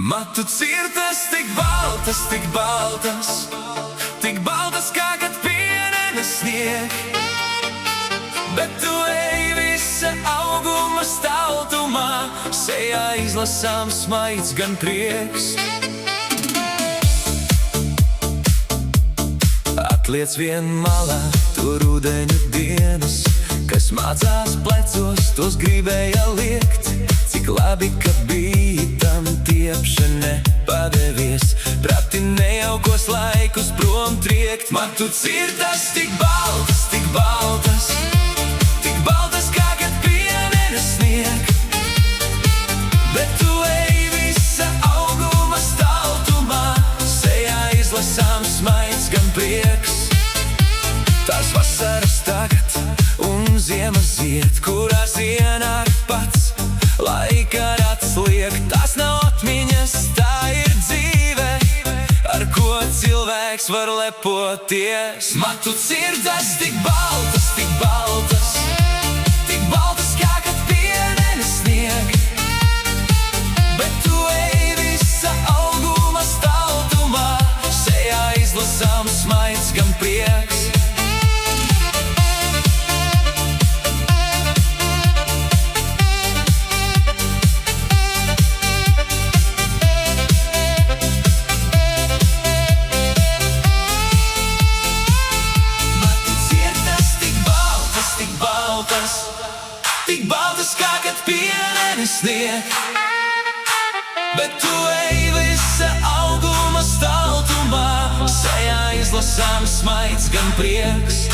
Matu cirtas tik baltas, tik baltas, tik baltas kā kad pienenes snieg. Bet tu ej visa auguma staltumā, sejā izlasām smaids gan prieks. Atliec vien malā to rudeņu dienas, kas mācās plecos, tos gribēja liekt. Cik labi, ka bija tam tiepša nepadevies, prati nejaukos laikus prom triekt. Matu cirtas tik baltas, tik baltas, tik baltas kā kad pienenes snieg. Bet tu ej visa auguma staltumā, sejā izlasām smaids gan prieks. Tās vasaras tagad un ziemas zied, kurās ienāk pats laika atsliek. Tās nav atmiņas, tā ir dzīve, ar ko cilvēks var lepoties. Matu cirtas tik baltas, tik baltas, tik baltas kā kad pienenes snieg. Bet tu ej visa auguma staltumā, sejā izlasām smaids gan prieks. Tik baltas kā kad pienenes snieg. Bet tu ej visa auguma staltumā, sejā izlasām smaids gan prieks.